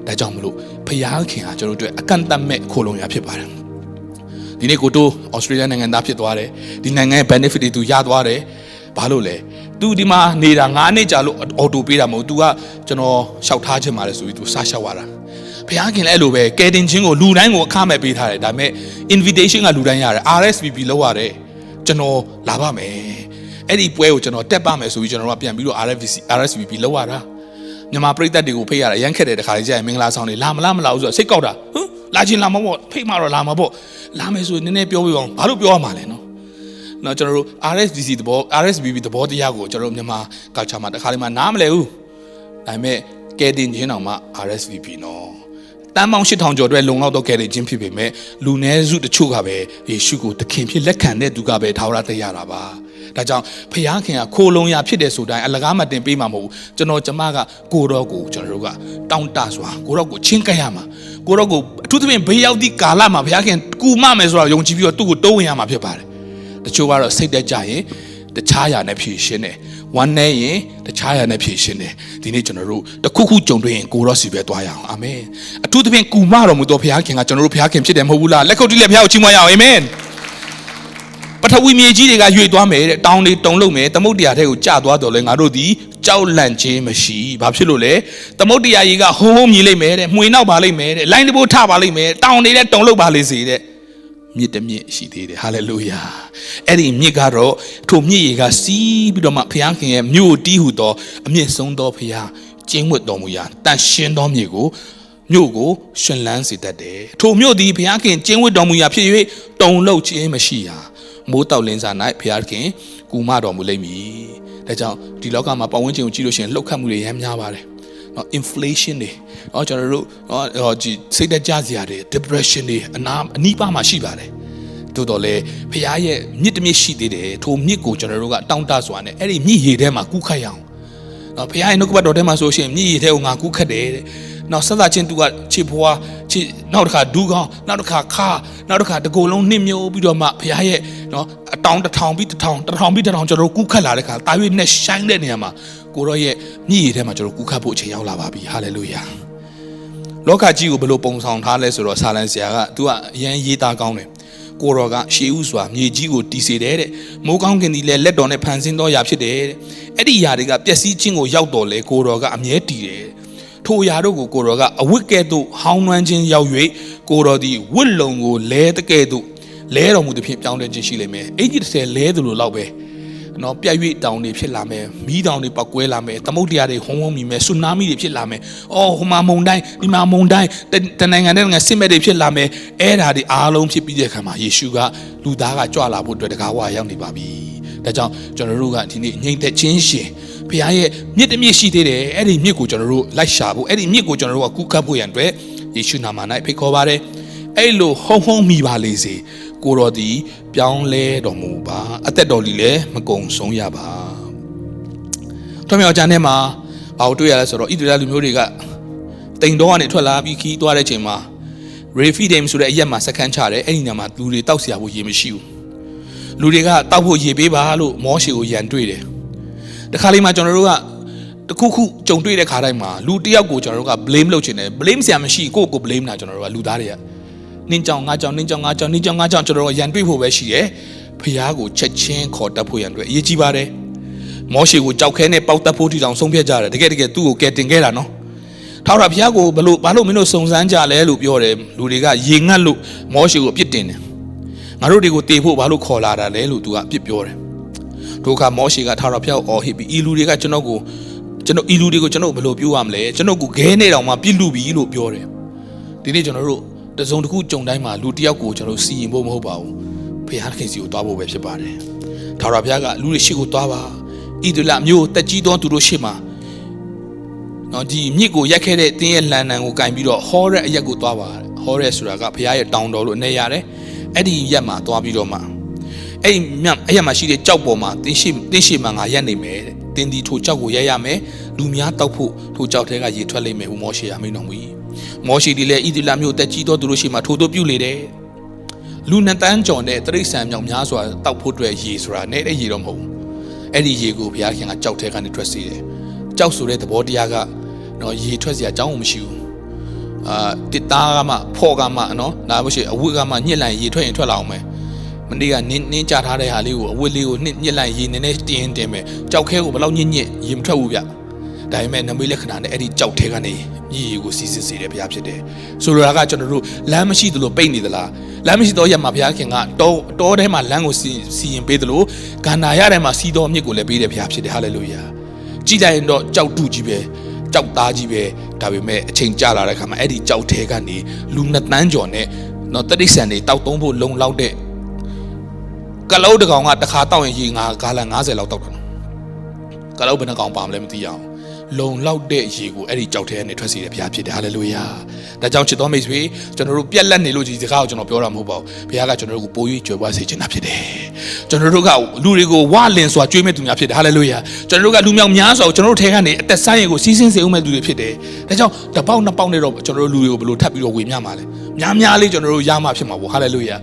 ါဒါကြောင့်မလို့ဖခင်ခင်ဟာကျွန်တော်တို့အကန့်အသတ်မဲ့ခိုလုံရဖြစ်ပါတယ်ဒီနေ့ကိုတိုးဩစတြေးလျနိုင်ငံသားဖြစ်သွားတယ်ဒီနိုင်ငံရဲ့ benefit တွေသူရသွားတယ်ဘာလို့လဲသူဒီမှာနေတာ9နှစ်ကြာလို့အော်တိုပေးတာမဟုတ် तू ကကျွန်တော်လျှောက်ထားခြင်းပါလေဆိုပြီး तू စလျှောက်ရတာဖခင်ခင်လည်းအဲ့လိုပဲကယ်တင်ခြင်းကိုလူတိုင်းကိုအခမဲ့ပေးထားတယ်ဒါပေမဲ့ invitation ကလူတိုင်းရတယ် RSVP လောက်ရတယ်ကျွန်တော်လာပါမယ်အဲ့ဒီပွဲကိုကျွန်တော်တက်ပါမယ်ဆိုပြီးကျွန်တော်တို့ကပြန်ပြီးတော့ RSVP လောက်ရတာမြန်မာပြည်သက်တွေကိုဖိတ်ရတာရမ်းခက်တဲ့တခါလေးကြာရင်မင်္ဂလာဆောင်တွေလာမလားမလာဘူးဆိုတော့စိတ်ကောက်တာလာချင်းလာမှာပေါ့ဖိတ်မှတော့လာမှာပေါ့လာမယ်ဆိုရင်နည်းနည်းပြောပြအောင်ဘာလို့ပြောရမှာလဲနော်ကျွန်တော်တို့ RSVP သဘောတရားကိုကျွန်တော်တို့မြန်မာ culture မှာတခါလေးမှနားမလဲဘူးဒါပေမဲ့ကဲတင်ခြင်းတောင်မှ RSVP နော်တန်ပေါင်း8000ကျော်အတွက်လုံလောက်တော့ကဲတင်ခြင်းဖြစ်ပေမဲ့လူနည်းစုတချို့ကပဲယေရှုကိုသခင်ဖြစ်လက်ခံတဲ့သူကပဲထာဝရတရားတာပါဒါကြောင့်ဖခင်ခင်ကခိုလုံရဖြစ်တဲ့ဆိုတိုင်းအလကားမတင်ပေးမှာမဟုတ်ဘူးကျွန်တော်ကျမကကိုတော်ကိုကျွန်တော်တို့ကတောင်းတစွာကိုတော်ကိုချင်းကပ်ရမှာကိုတော်ကိုအထူးသဖြင့်ဘေးရောက်သည့်ကာလမှာဖခင်ကူမမယ်ဆိုတော့ယုံကြည်ပြီးတော့သူ့ကိုတိုးဝင်ရမှာဖြစ်ပါတယ်တချို့ကတော့စိတ်တက်ကြရင်တခြားရာနဲ့ဖြည့်ရှင်းတယ်ဝမ်းနဲ့ရင်တခြားရာနဲ့ဖြည့်ရှင်းတယ်ဒီနေ့ကျွန်တော်တို့တခုခုကြုံတွေ့ရင်ကိုတော်စီပဲသွားရအောင်အာမင်အထူးသဖြင့်ကူမတော်မူသောဖခင်ကကျွန်တော်တို့ဖခင်ဖြစ်တယ်မဟုတ်ဘူးလားလက်ခုပ်တီးလက်ဖခင်ကိုချီးမွမ်းရအောင်အာမင်ပထဝီမြေကြီးတွေကရွေ့သွားမယ်တဲ့တောင်တွေတုန်လှုပ်မယ်သမုဒ္ဒရာထဲကိုကျသွားတော့လေငါတို့ဒီကြောက်လန့်ခြင်းမရှိဘာဖြစ်လို့လဲသမုဒ္ဒရာကြီးကဟုံးဟုံးမြည်လိုက်မယ်တဲ့မှွေနောက်ပါလိမ့်မယ်တဲ့လိုင်းတဘိုးထပါလိမ့်မယ်တောင်တွေလည်းတုန်လှုပ်ပါလေစေတဲ့မြစ်တမြစ်ရှိသေးတယ်ဟာလေလုယာအဲ့ဒီမြစ်ကတော့ထိုမြစ်ရေကစီးပြီးတော့မှဘုရားခင်ရဲ့မြို့တီးဟူသောအမြင့်ဆုံးသောဘုရားကျင်းဝတ်တော်မူရာတန်ရှင်းသောမြေကိုမြို့ကိုရှင်လန်းစေတတ်တယ်ထိုမြို့သည်ဘုရားခင်ကျင်းဝတ်တော်မူရာဖြစ်၍တုန်လှုပ်ခြင်းမရှိရာမိုးတောက်လင်းစာ၌ဘုရားခင်ကူမတော်မူလိမ့်မည်ဒါကြောင့်ဒီလောကမှာပတ်ဝန်းကျင်ကိုကြည့်လို့ရှိရင်လှုပ်ခတ်မှုတွေရမ်းများပါတယ်နော် inflation တွေနော်ကျွန်တော်တို့နော်စိတ်တကြစရာတွေ depression တွေအနီးပါးမှာရှိပါတယ်တိုးတော်လေဖခင်ရဲ့မြစ်တစ်မြစ်ရှိသေးတယ်ထိုမြစ်ကိုကျွန်တော်တို့ကတောင်းတစွာနဲ့အဲ့ဒီမြစ်ရေထဲမှာကူးခတ်ရအောင်နော်ဖခင်ရဲ့နှုတ်ကပတ်တော်ထဲမှာဆိုရှင်မြစ်ရေထဲကိုငါကူးခတ်တယ်တဲ့နောက်ဆက်စားချင်းသူကခြေဖွားခြေနောက်တစ်ခါဒူးကောင်းနောက်တစ်ခါခါနောက်တစ်ခါတကိုယ်လုံးနှိမ့်မျိုးပြီးတော့မှဖခင်ရဲ့နော်အတောင်1000ပြီး1000ပြီး1000ကျွန်တော်တို့ကူးခတ်လာတဲ့ခါတာ၍နဲ့ရှိုင်းတဲ့နေရာမှာကိုရောရဲ့မြစ်ရေထဲမှာကျွန်တော်ကူးခတ်ဖို့အချိန်ရောက်လာပါပြီဟာလေလုယာလောကကြီးကိုဘယ်လိုပုံဆောင်ထားလဲဆိုတော့ဆာလံဆရာကသူကအရန်ရေးသားကောင်းတယ်ကိုရောကရှေးဥစွာမြေကြီးကိုတီးစေတယ်တဲ့မိုးကောင်းကင်ဒီလဲလက်တော်နဲ့ဖန်ဆင်းသောຢာဖြစ်တယ်တဲ့အဲ့ဒီຢာတွေကပျက်စီးခြင်းကိုရောက်တော်လဲကိုရောကအမြဲတည်တယ်ထိုຢာတို့ကိုကိုရောကအဝတ်ကဲ့သို့ဟောင်းနှွမ်းခြင်းရောက်၍ကိုရောသည်ဝတ်လုံကိုလဲတကဲ့သို့လဲတော်မူသဖြင့်ပြောင်းလဲခြင်းရှိလိမ့်မယ်အင်ကြီး30လဲသလိုလောက်ပဲနော်ပြတ်၍တောင်တွေဖြစ်လာမယ်မီးတောင်တွေပောက်ကွဲလာမယ်သမုဒ္ဒရာတွေဟုံးဟုံးမြည်မယ်ဆူနာမီတွေဖြစ်လာမယ်အော်ဟိုမှာမုန်တိုင်းဒီမှာမုန်တိုင်းတနိုင်ငံနဲ့နိုင်ငံစစ်မဲ့တွေဖြစ်လာမယ်အဲ့ဓာတွေအားလုံးဖြစ်ပြီးတဲ့အခါမှာယေရှုကလူသားကကြွလာဖို့အတွက်တကားဝါရောက်နေပါပြီဒါကြောင့်ကျွန်တော်တို့ကဒီနေ့ငြိမ်သက်ခြင်းရှင်ဖခင်ရဲ့မြစ်တစ်မြစ်ရှိသေးတယ်အဲ့ဒီမြစ်ကိုကျွန်တော်တို့လိုက်ရှာဖို့အဲ့ဒီမြစ်ကိုကျွန်တော်တို့ကကူးကပ်ဖို့ရန်အတွက်ယေရှုနာမ၌ဖိတ်ခေါ်ပါတယ်အဲ့လိုဟုံးဟုံးမိပါလေစေကိုတော်သည်ပြောင်းလဲတော်မူပါအသက်တော်လေးလည်းမကုံဆုံးရပါထွမြောက်ကျမ်းထဲမှာဘာလို့တွေ့ရလဲဆိုတော့ဣသရေလလူမျိုးတွေကတိမ်တော်ကနေထွက်လာပြီးခီးသွားတဲ့ချိန်မှာ Rephidim ဆိုတဲ့အရက်မှာစခန်းချတယ်အဲ့ဒီညမှာလူတွေတောက်ဆရာဖို့ရေမရှိဘူး လူတွေကတောက်ဖို့ရေပေးပါလို့မောရှေကိုရန်တွေ့တယ်တခါလေးမှကျွန်တော်တို့ကတခုခုကြုံတွေ့တဲ့ခါတိုင်းမှာလူတယောက်ကိုကျွန်တော်တို့က blame လုပ်ချင်တယ် blame ဆရာမရှိကိုယ့်ကို blame တာကျွန်တော်တို့ကလူသားတွေကနင်းကြောင်ငါကြောင်နင်းကြောင်ငါကြောင်နင်းကြောင်ငါကြောင်ကျွန်တော်တို့ရန်တွေ့ဖို့ပဲရှိတယ်ဖျားကိုချက်ချင်းခေါ်တတ်ဖို့ရန်တွေ့အရေးကြီးပါတယ်မောရှေကိုကြောက်ခဲနဲ့ပေါက်တတ်ဖို့ထီတောင်ဆုံးဖြတ်ကြတယ်တကယ်သူ့ကိုကယ်တင်ခဲ့တာနော်ထောက်တာဖျားကိုဘာလို့မင်းတို့စုံစမ်းကြလဲလို့ပြောတယ်လူတွေကရေငတ်လို့မောရှေကိုအပြစ်တင်တယ်ငါတို့တွေကိုတေဖို့ဘာလို့ခေါ်လာတာလဲလို့သူကအပြစ်ပြောတယ်ဒုက္ခမောရှေကထောက်တာဖျားကိုအော်ဟစ်ပြီးဤလူတွေကကျွန်တော်ဤလူတွေကိုကျွန်တော်ဘယ်လိုပြောရမလဲကျွန်တော်ကိုခဲနေတောင်မှပြစ်လူပြီလို့ပြောတယ်ဒီနေ့ကျွန်တော်တို့တစုံတစ်ခုကြုံတိုင်းမှာလူတယောက်ကိုကျွန်တော်စီရင်ဖို့မဟုတ်ပါဘူးဖျားခင်စီကိုတွားဖို့ပဲဖြစ်ပါတယ်ထောက်တာဖျားကလူတွေရှေ့ကိုတွားပါဣဒလမျိုးတက်ကြီးသောသူတို့ရှေ့မှာနော်ဒီမြစ်ကိုရက်ခဲ့တဲ့တင်းရဲ့လန်နံကိုကင်ပြီးတော့ဟောတဲ့အရက်ကိုတွားပါဟောရဲဆိုတာကဘုရားရဲ့တောင်တော်လို့အနေရတယ်အဲ့ဒီရက်မှာတွားပြီးတော့မှအဲ့ဒီအရက်မှာရှိတဲ့ကြောက်ပေါ်မှာတင်းရှိမှာငါရက်နေမယ်တဲ့တင်းဒီထိုကြောက်ကိုရက်ရမယ်လူများတောက်ဖို့ထိုကြောက်ထဲကရေထွက်လိမ့်မယ်ဟူမောရှေကမိန့်တော်မူ၏မောရှေဒီလေဣဒလမျိုးတက်ကြီးသောသူတို့ရှေ့မှာထိုတို့ပြုလေတယ်လူနှစ်တန်းကျော်နဲ့တရိษံမြောင်များစွာတောက်ဖို့အတွက်ရေဆိုတာနဲ့တဲ့ရေတော့မဟုတ်ဘူးအဲ့ဒီရေကိုဘုရားခင်ကကြောက်ထဲကနေထွက်စေတယ်ကြောက်ဆိုတဲ့သဘောတရားကနော်ရေထွက်စရာအကြောင်းမရှိဘူးတစ်သားကမှဖော့ကမှနော်ဒါမှရှိအဝတ်ကမှညှစ်လိုက်ရေထွက်ရင်ထွက်လာအောင်မယ်မနေ့ကနင်းကြထားတဲ့ဟာလေးကိုအဝတ်လေးကိုညှစ်လိုက်ရေနည်းနည်းတင်မယ်ကြောက်ခဲကိုဘယ်လောက်ညှစ်ရေမထွက်ဘူးဗျဒါပေမဲ့နမိတ်လက္ခဏာနဲ့အဲ့ဒီကြောက်ထဲကနေမြေရေကိုစီစစ်စေတယ်ဘုရားဖြစ်တယ်ဆိုလိုတာကကျွန်တော်တို့လမ်းမရှိသလိုပိတ်နေသလားလမ်းမရှိတော့ရမှာဘုရားခင်ကတောထဲမှာလမ်းကိုစီရင်ပေးသလိုဂန္ဓာရထဲမှာစီးတော်မြစ်ကိုလည်းပေးတယ်ဘုရားဖြစ်တယ်ဟာလေလုယာကြည်လိုက်ရင်တော့ကြောက်တူကြီးပဲကြောက်သားကြီးပဲဒါပေမဲ့အချိန်ကြာလာတဲ့အခါမှာအဲ့ဒီကြောက်ထဲကနေလူနှစ်တန်းကျော်နဲ့နော်တတိဆန်တွေတောက်သုံးဖို့လုံလောက်တဲ့ကလောက်တကောင်ကတစ်ခါတောက်ရင်ရေငါဂါလန်90လောက်တောက်တာကလောက်ဘယ်နှကောင်ပါမလဲမသိအောင်လုံလောက်တဲ့ရေကိုအဲ့ဒီကြောက်ထဲကနေထွက်စေတဲ့ဘုရားဖြစ်တယ်ဟာလေလုယာဒါကြောင့်ချစ်တော်မိတ်ဆွေကျွန်တော်တို့ပြက်လက်နေလို့ဒီစကားကိုကျွန်တော်ပြောတာမဟုတ်ပါဘူးဘုရားကကျွန်တော်တို့ကိုပို၍ကြွယ်ဝစေခြင်းတာဖြစ်တယ်ကျွန်တော်တို့ကလူတွေကိုဝလင်စွာကြွေးမဲ့သူများဖြစ်တယ်ဟာလေလုယာကျွန်တော်တို့ကလူမြောက်များစွာကျွန်တော်တို့ထဲကနေအသက်ဆိုင်ရင်ကိုစီးစင်းစေဦးမဲ့သူတွေဖြစ်တယ်ဒါကြောင့်တစ်ပေါက်နှစ်ပေါက်နဲ့တော့ကျွန်တော်တို့လူတွေကိုဘယ်လိုထပ်ပြီးတော့ဝေမျှမှာလဲများလေးကျွန်တော်တို့ရမှာဖြစ်မှာပေါ့ဟာလေလုယာ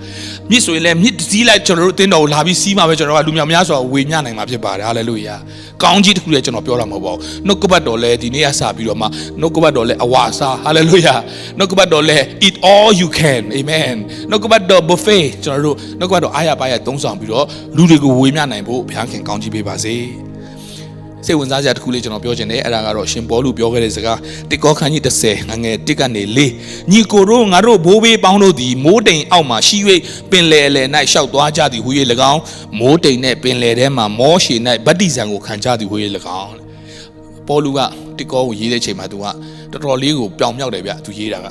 မြစ်ဆိုရင်လည်းမြစ်စည်းလိုက်ကျွန်တော်တို့တင်းတော်ကိုလာပြီးစီးမှာပဲကျွန်တော်ကလူမြောက်များစွာဝေမျှနိုင်မှာဖြစ်ပါတယ်ဟာလေလုယာကောင်းကြီးတစ်ခုလည်းကျွန်တော်ပြောတာမဟုတ်ပါဘူးနှုတ်ကပတ်တော်လည်းဒီနေ့ကစပြီးတော့မှနှုတ်ကပတ်တော်လည်းအဝါစားဟာလေလုယာနှုတ်ကပတ်တော်လည်း eat all you can amen နှုတ်ကပတ်တော် buffet ကျွန်တော်တို့နှုတ်ကပတ်တော်အားရပါရသုံးဆောင်ပြီးတော့လူတွေကိုဝေမျှနိုင်ဖို့ဘုရားခင်ကောင်းကြီးပေးပါစေစိတ်ဝင်စားစရာတစ်ခုလေးကျွန်တော်ပြောချင်တယ်အဲ့ဒါကတော့ရှင်ပေါလုပြောခဲ့တဲ့စကားတစ်ကောခန်းကြီး30ငယ်1ကနေ4ညီကိုတို့ငါတို့ဘိုးဘေးပေါင်းတို့သည်မိုးတိမ်အောက်မှာရှိ၍ပင်လယ်အလယ်၌ရှောက်သွားကြသည်ဟူ၍၎င်းမိုးတိမ်နဲ့ပင်လယ်ထဲမှာမောရှေ၌ဗတ္တိဇံကိုခံကြသည်ဟူ၍၎င်းပေါလုကတစ်ကောကိုရေးတဲ့ချိန်မှာသူကတော်တော်လေးကိုပြောင်မြောက်တယ်ဗျသူရေးတာက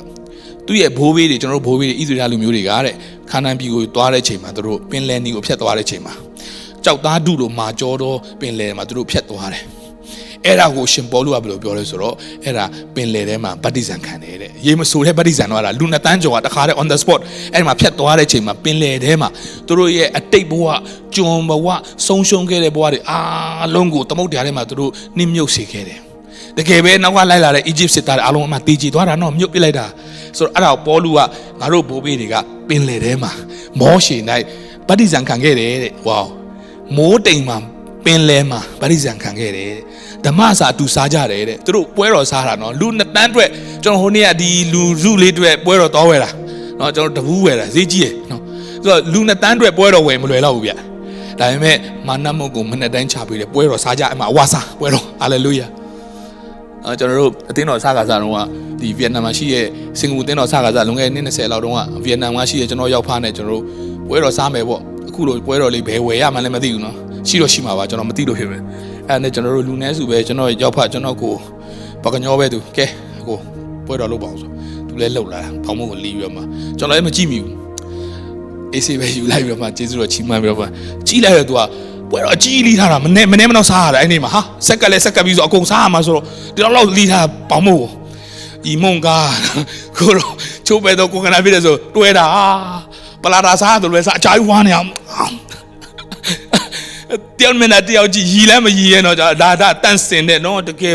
သူ့ရဲ့ဘိုးဘေးတွေကျွန်တော်တို့ဘိုးဘေးတွေဣသရေလလူမျိုးတွေကတဲ့ခါနန်ပြည်ကိုသွားတဲ့ချိန်မှာသူတို့ပင်လယ်နီကိုဖြတ်သွားတဲ့ချိန်မှာကြောက်သားဒုလိုမာကျော်တော့ပင်လယ်မှာသူတို့ဖြတ်သွားတယ်အဲ့ဒါကိုရှင်ပေါလုကဘယ်လိုပြောလဲဆိုတော့အဲ့ဒါပင်လယ်ထဲမှာဗတ္တိဇံခံတယ်တဲ့ရေမဆိုတဲ့ဗတ္တိဇံတော့အဲ့ဒါလူနှစ်တန်းကျော်ကတခါတည်း on the spot အဲ့ဒီမှာဖြတ်သွားတဲ့ချိန်မှာပင်လယ်ထဲမှာသူတို့ရဲ့အတိတ်ဘဝကျွန်ဘဝဆုံးရှုံးခဲ့တဲ့ဘဝတွေအားလုံးကိုသမုဒ္ဒရာထဲမှာသူတို့နှိမ့်မြုပ်စေခဲ့တယ်တကယ်ပဲနောက်ကလိုက်လာတဲ့ Egypt စစ်သားတွေအားလုံးအမှတည်ကြည်သွားတာနော်မြုပ်ပစ်လိုက်တာဆိုတော့အဲ့ဒါကိုပေါလုကငါတို့ဘိုးဘေးတွေကပင်လယ်ထဲမှာမောရှေ၌ဗတ္တိဇံခံခဲ့တယ်တဲ့ဝေါမိုးတိမ်မှာပင်လယ်မှာဗတ္တိဇံခံခဲ့တယ်ဓမ္မစာတူစားကြတယ်တဲ့သူတို့ပွဲတော်စားတာနော်လူနှစ်တန်းအတွက်ကျွန်တော်ဟိုနေ့ကဒီလူစုလေးအတွက်ပွဲတော်တော်ဝယ်တာနော်ကျွန်တော်တပူးဝယ်တာဈေးကြီးရယ်နော်ဆိုတော့လူနှစ်တန်းအတွက်ပွဲတော်ဝယ်မလွယ်တော့ဘူးဗျဒါပေမဲ့မာနမုတ်ကိုမနှစ်တိုင်းချပေးတယ်ပွဲတော်စားကြအမှအဝါစားပွဲတော်ဟာလေလုယာကျွန်တော်တို့အသင်းတော်စားကစားတော့ကဒီဗီယက်နမ်မှာရှိတဲ့စင်ကာပူအသင်းတော်စားကစားလွန်ခဲ့တဲ့နှစ်20လောက်တုန်းကဗီယက်နမ်မှာရှိတဲ့ကျွန်တော်ရောက်ဖားနေကျွန်တော်တို့ပွဲတော်စားမယ်ပေါ့အခုလိုပွဲတော်လေးဘယ်ဝယ်ရမှလည်းမသိဘူးနော်ရှိတော့ရှိမှာပါကျွန်တော်မသိလို့ဖြစ်မယ်အဲ့နဲ့ကျွန်တော်တို့လူနည်းစုပဲကျွန်တော်ရောက်ဖတ်ကျွန်တော်ကိုပကညောပဲသူကဲကိုပွဲတော်လုပ်ပါအောင်ဆိုသူလည်းလှုပ်လာတာဘောင်းမုံကိုလီးပြီးတော့မှကျွန်တော်လည်းမကြည့်မိဘူးအေးဆေးပဲယူလိုက်ပြီးတော့မှကျေးဇူးတော်ချီးမွမ်းပြီးတော့မှကြီးလိုက်တော့သူကပွဲတော်အကြီးလီးထားတာမနေ့မနောက်စားရတာအဲ့ဒီမှာဟာဆက်ကလည်းဆက်ကပြီးဆိုအကုန်စားရမှာဆိုတော့ဒီလောက်လီးထားဘောင်းမုံကိုဒီမုံကားကိုတော့ချိုးပဲတော့ကိုကနာပြည့်တယ်ဆိုတွဲတာပလာတာစားတယ်လို့စားအချာကြီးဝါနေအောင်တယောက်မျက်နှာတယောက်ကြည့်ရီလည်းမရီရဲတော့ဒါတန့်စင်တဲ့နော်တကယ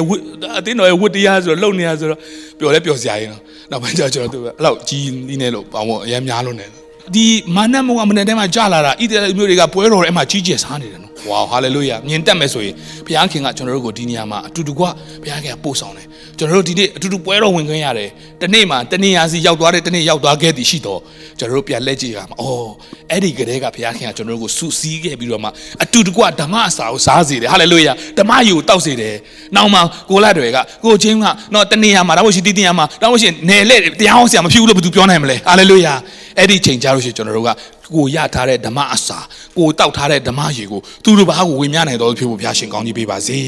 ်အတင်းတော်ရဲ့ဝတ်တရားဆိုတော့လုံနေရဆိုတော့ပျော်လဲပျော်စရာရင်တော့နောက်ပိုင်းကျကျွန်တော်သူအဲ့လောက်ကြီးနေလို့ပေါင်းဖို့အများများလို့နေ ဒီမာနမောကမနေ့တည်းမှာကြာလာတာဣသရေလမျိုးတွေကပွဲတော်ထဲမှာကြီးကျယ်စားနေတယ်နော်ဝါဟာလေလုယာမြင်တတ်မယ်ဆိုရင်ဘုရားခင်ကကျွန်တော်တို့ကိုဒီနေရာမှာအတူတူကဘုရားခင်ကပို့ဆောင်တယ်ကျွန်တော်တို့ဒီနေ့အတူတူပွဲတော်ဝင်ခွင့်ရတယ်တနေ့မှာတနေ့ရာစီရောက်သွားတယ်တနေ့ရောက်သွားခဲ့သည်ရှိတော့ကျွန်တော်တို့ပြန်လက်ကြည့်ရမှာအော်အဲ့ဒီကလေးကဘုရားခင်ကကျွန်တော်တို့ကိုစုစည်းခဲ့ပြီးတော့မှအတူတူကဓမ္မအစာကိုစားစေတယ်ဟာလေလုယာဓမ္မယူကိုတောက်စေတယ်နောက်မှကိုလာတွေကကိုချင်းကတော့တနေ့ရာမှာဒါမှမဟုတ်ဒီတရားမှာဒါမှမဟုတ်နယ်လက်တရားဟောဆရာမဖြစ်ဘူးလို့ဘယ်သူပြောနိုင်မလဲဟာလေလုယာအဲ့ဒီချိန်ကြလို့ရှိရင်ကျွန်တော်တို့ကကိုရထားတဲ့ဓမ္မအစာကိုတောက်ထားတဲ့ဓမ္မရေကိုသူတို့ဘာကိုဝေမျှနိုင်တော်ဖြစ်ဖို့ဘုရားရှင်ကောင်းကြီးပေးပါစေ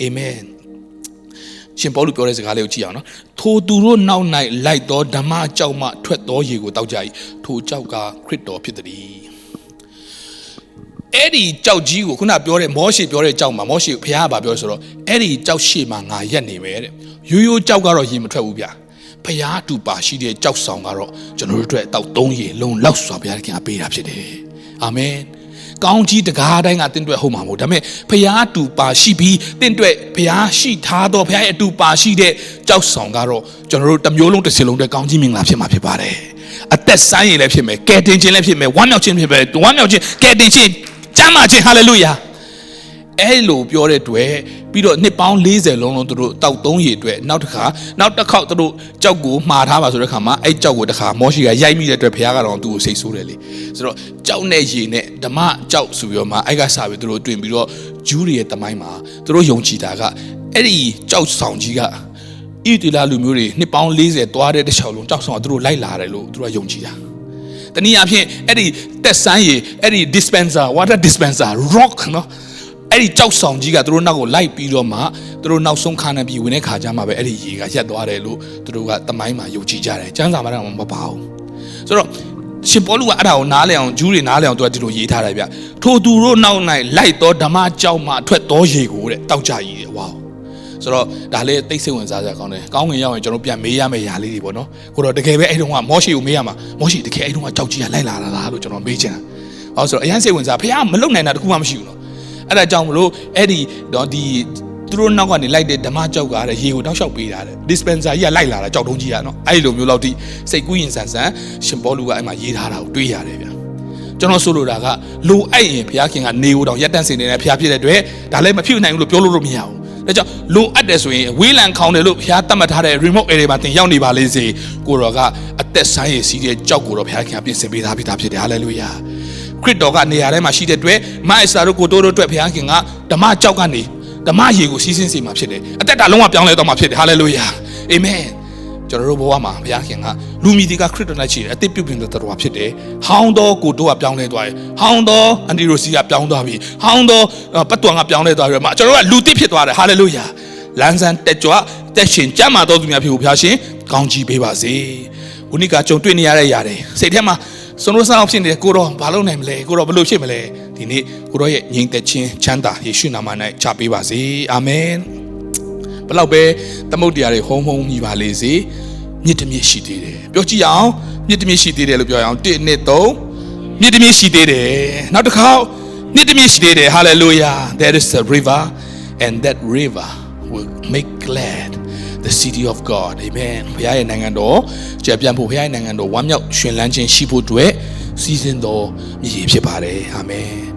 အာမင်ရှင်ပေါလုပြောတဲ့စကားလေးကိုကြည့်အောင်နော်ထိုသူတို့နောက်၌လိုက်သောဓမ္မကြောက်မှထွက်သောရေကိုတောက်ကြ၏ထိုကြောက်ကခရစ်တော်ဖြစ်သည်အဲ့ဒီကြောက်ကြီးကိုခုနပြောတဲ့မောရှေပြောတဲ့ကြောက်မှာမောရှေဘုရားကပြောဆိုတော့အဲ့ဒီကြောက်ရှေ့မှာငါရက်နေမယ်တဲ့ရိုးရိုးကြောက်ကတော့ရေမထွက်ဘူးဗျာဘုရားတူပါရှိတဲ့ကြောက်ဆောင်ကတော့ကျွန်တော်တို့အတွက်တောက်သုံးရေလုံးလောက်စွာဘုရားခင်ကပေးတာဖြစ်တယ်အာမင်ကောင်းကြီးတကားတိုင်းကတင့်တွဲဟုတ်မှာမဟုတ်ဒါပေမဲ့ဘုရားတူပါရှိပြီးတင့်တွဲဘုရားရှိထားတော့ဘုရားရဲ့အတူပါရှိတဲ့ကြောက်ဆောင်ကတော့ကျွန်တော်တို့တစ်မျိုးလုံးတစ်စလုံးတဲ့ကောင်းကြီးမင်္ဂလာဖြစ်မှာဖြစ်ပါတယ်အသက်ဆိုင်ရင်လည်းဖြစ်မယ်ကယ်တင်ခြင်းလည်းဖြစ်မယ်ဝမ်းမြောက်ခြင်းဖြစ်မယ်ဝမ်းမြောက်ခြင်းကယ်တင်ခြင်းကျမ်းမာခြင်းဟာလေလုယာအဲ့လိုပြောတဲ့တွေ့ပြီးတော့နှစ်ပေါင်း40လုံးလုံးသူတို့တောက်သုံးရေအတွက်နောက်တစ်ခေါက်သူတို့ကြောက်ကိုမှားထားပါဆိုတဲ့ခါမှာအဲ့ကြောက်ကိုတစ်ခါမောရှိကရိုက်မိတဲ့အတွက်ဘုရားကတော့သူ့ကိုစိတ်ဆိုးတယ်လေဆိုတော့ကြောက်နဲ့ရေနဲ့ဓမ္မကြောက်ဆိုပြီးတော့မှအဲ့ကစားပြီးသူတို့တွင်ပြီးတော့ဂျူးတွေရဲ့တမိုင်းမှာသူတို့ယုံကြည်တာကအဲ့ဒီကြောက်ဆောင်ကြီးကဣသရေလလူမျိုးတွေနှစ်ပေါင်း40သွားတဲ့တစ်ချောင်းလုံးကြောက်ဆောင်သူတို့လိုက်လာတယ်လို့သူတို့ကယုံကြည်တာတနည်းအားဖြင့်အဲ့ဒီတက်ဆန်းရေအဲ့ဒီ dispenser water dispenser rock နော်အဲ့ဒီကြောက်ဆောင်ကြီးကသူတို့နောက်ကိုလိုက်ပြီးတော့မှသူတို့နောက်ဆုံးခါနေပြီးဝင်တဲ့ခါကျမှပဲအဲ့ဒီရေကရက်သွားတယ်လို့သူတို့ကတမိုင်းမှာယုံကြည်ကြတယ်ကျမ်းစာမှာတော့မပါဘူးဆိုတော့ရှင်ပေါလုကအဲ့ဒါကိုနားလည်အောင်ဂျူးတွေနားလည်အောင်သူကဒီလိုရေးထားတယ်ဗျထိုသူတို့နောက်၌လိုက်သောဓမ္မကြောက်မှထွက်သောရေကိုတဲ့တောက်ကြရည်တဲ့ဝါဆိုတော့ဒါလေးသိစိတ်ဝင်စားစရာကောင်းတယ်ကောင်းငင်ရောက်ရင်ကျွန်တော်ပြန်မေးရမယ့်ຢာလေးတွေပေါ့နော်ကိုတော့တကယ်ပဲအဲ့တုန်းကမောရှိကိုမေးရမှာမောရှိတကယ်အဲ့တုန်းကကြောက်ကြီးကလိုက်လာတာလို့ကျွန်တော်မေးချင်တာဟောဆိုတော့အရင်စိတ်ဝင်စားဖះမလုံနိုင်တာတခုမှမရှိဘူးနော်အဲ့ဒါကြောင့်မလို့အဲ့ဒီတော့ဒီသူတို့နောက်ကနေလိုက်တဲ့ဓမ္မကြောက်ကတဲ့ရေကိုတောက်လျှောက်ပေးတာတဲ့ dispenser ကြီးကလိုက်လာတာကြောက်တုံးကြီးကနော်အဲ့လိုမျိုးလောက်ထိစိတ်ကူးရင်ဆန်ဆန်ရှင်ပေါလုကအဲ့မှာရေးထားတာကိုတွေးရတယ်ဗျကျွန်တော်ဆိုလိုတာကလိုအိုက်ရင်ဘုရားခင်ကနေကိုတောင်ရက်တန့်စင်နေတဲ့ဘုရားဖြစ်တဲ့အတွက်ဒါလည်းမဖြစ်နိုင်ဘူးလို့ပြောလို့မရဘူးဒါကြောင့်လိုအပ်တယ်ဆိုရင်ဝေးလံခေါင်းတယ်လို့ဘုရားသတ်မှတ်ထားတဲ့ remote area မှာတင်ရောက်နေပါလေစေကိုတော်ကအသက်ဆိုင်ရစီးတဲ့ကြောက်ကိုတော့ဘုရားခင်ပြင်ဆင်ပေးထားပြီးသားဖြစ်တယ်ဟာလေလုယာခရစ်တော်ကနေရာထဲမှာရှိတဲ့အတွက်မိုက်စတာတို့ကိုတိုးတို့အတွက်ဘုရားခင်ကဓမ္မကြောက်ကနေဓမ္မရေကိုစီးဆင်းစေမှာဖြစ်တယ်အသက်တာလုံးဝပြောင်းလဲတော့မှာဖြစ်တယ်ဟာလေလုယာအာမင်ကျွန်တော်တို့ဘဝမှာဘုရားခင်ကလူမီဒီကခရစ်တော်နဲ့ရှိတယ်အသက်ပြုပြင်တဲ့တော်ဖြစ်တယ်ဟောင်းသောကိုတို့ကပြောင်းလဲသွားတယ်ဟောင်းသောအန်တီရိုစီကပြောင်းသွားပြီဟောင်းသောပတ်တော်ကပြောင်းလဲသွားပြီမှာကျွန်တော်တို့ကလူတစ်ဖြစ်သွားတယ်ဟာလေလုယာလမ်းစံတက်ကြွတက်ရှင်ကြမ်းမာတော်သူများဖြစ်ဖို့ဘုရားရှင်ကောင်းချီးပေးပါစေဝိနိကကြုံတွေ့နေရတဲ့ຢာတွေစိတ်ထဲမှာစနိုးဆောင်ဖြစ်နေတဲ့ကိုတော့ဘာလုပ်နိုင်မလဲကိုတော့ဘယ်လိုဖြစ်မလဲဒီနေ့ကိုတော့ရဲ့ငြိမ်သက်ခြင်းချမ်းသာယေရှုနာမ၌ချပေးပါစေအာမင်ဘလောက်ပဲသမုတ်တရားတွေဟုံးမြည်ပါလေစေမြစ်တမြစ်ရှိသေးတယ်ပြောကြည့်အောင်မြစ်တမြစ်ရှိသေးတယ်လို့ပြောရအောင်1 2 3မြစ်တမြစ်ရှိသေးတယ်နောက်တစ်ခါမြစ်တမြစ်ရှိသေးတယ် hallelujah there is a river and that river will make glad the city of God amen ဘုရားရဲ့နိုင်ငံတော်ကြည်ပြန်ဖို့ဘုရားရဲ့နိုင်ငံတော်ဝမ်းမြောက်ရှင်လန်းခြင်းရှိဖို့အတွက်စီစဉ်တော်မြည်ဖြစ်ပါတယ်အာမင်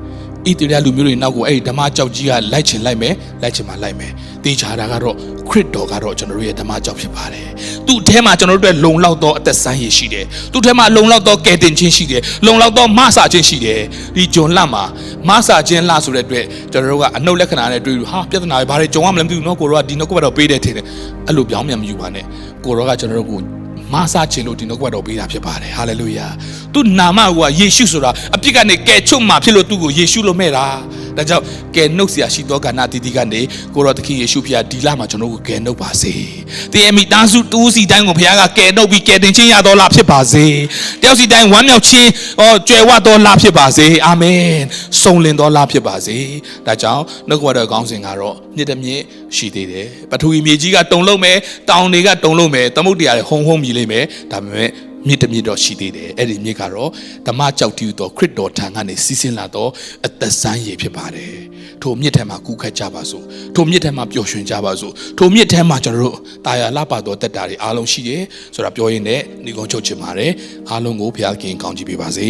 ဣသရေလလူမျိုးတွေနောက်ကိုအဲ့ဒီဓမ္မကြောက်ကြီးကလိုက်ချင်လိုက်မယ်လိုက်ချင်မှလိုက်မယ်တေချာတာကတော့ခရစ်တော်ကတော့ကျွန်တော်တို့ရဲ့ဓမ္မကြောက်ဖြစ်ပါတယ်သူ့ထဲမှာကျွန်တော်တို့အတွက်လုံလောက်သောအသက်ဆိုင်ရရှိတယ်သူ့ထဲမှာလုံလောက်သောကယ်တင်ခြင်းရှိတယ်လုံလောက်သောမဆာခြင်းရှိတယ်ဒီဂျွန်လမှာမဆာခြင်းလဆိုတဲ့အတွက်ကျွန်တော်တို့ကအနှုတ်လက္ခဏာနဲ့တွေ့ပြီးဟာပြဿနာတွေဘာတွေကြုံရမလဲမသိဘူးနော်ကိုရောကဒီနှုတ်ကပတ်တော်ပေးတယ်ထင်တယ်အဲ့လိုပြောင်းပြန်မယူပါနဲ့ကိုရောကကျွန်တော်တို့ကိုမဆာခြင်းလို့ဒီနှုတ်ကပတ်တော်ပေးတာဖြစ်ပါတယ်ဟာလေလုယာသူနာမကယေရှုဆိုတာအပြစ်ကနေကယ်ချုပ်မှာဖြစ်လို့သူ့ကိုယေရှုလို့မဲ့တာဒါကြောင့်ကယ်နှုတ်เสียရှိသောကဏ္ဍတီတီကနေကိုရောသခင်ယေရှုဖခင်ဒီလမှာကျွန်တော်ကိုကယ်နှုတ်ပါစေ။တင်းရဲ့မိသားစုတူးစီတိုင်းကိုဖခင်ကကယ်နှုတ်ပြီးကယ်တင်ခြင်းရတော်လားဖြစ်ပါစေ။တယောက်စီတိုင်းဝမ်းမြောက်ခြင်းကြွယ်ဝတော်လားဖြစ်ပါစေ။အာမင်။စုံလင်တော်လားဖြစ်ပါစေ။ဒါကြောင့်နှုတ်ကပတ်တော်ကောင်းစဉ်ကတော့မြစ်တစ်မြစ်ရှိသေးတယ်။ပထဝီမြေကြီးကတုန်လုံးမယ်၊တောင်တွေကတုန်လုံးမယ်၊သမုဒ္ဒရာတွေဟုံဟုံမြည်လိမ့်မယ်။ဒါပေမဲ့ မြစ်တစ်မြစ်တော့ရှိသေးတယ်အဲ့ဒီမြစ်ကတော့ဓမ္မကြောက်တူတော်ခရစ်တော်ထံကနေစီးဆင်းလာတော့အသက်ဆန်းရည်ဖြစ်ပါတယ်ထိုမြစ်ထဲမှာကူးခတ်ကြပါစို့ထိုမြစ်ထဲမှာပျော်ရွှင်ကြပါစို့ထိုမြစ်ထဲမှာကျွန်တော်တို့တာယာလှပတော်တက်တာတွေအားလုံးရှိတယ်ဆိုတာပြောရင်းနဲ့ညီကုန်းချုပ်ချင်ပါတယ်အားလုံးကိုဘုရားခင်ကောင်းချီးပေးပါစေ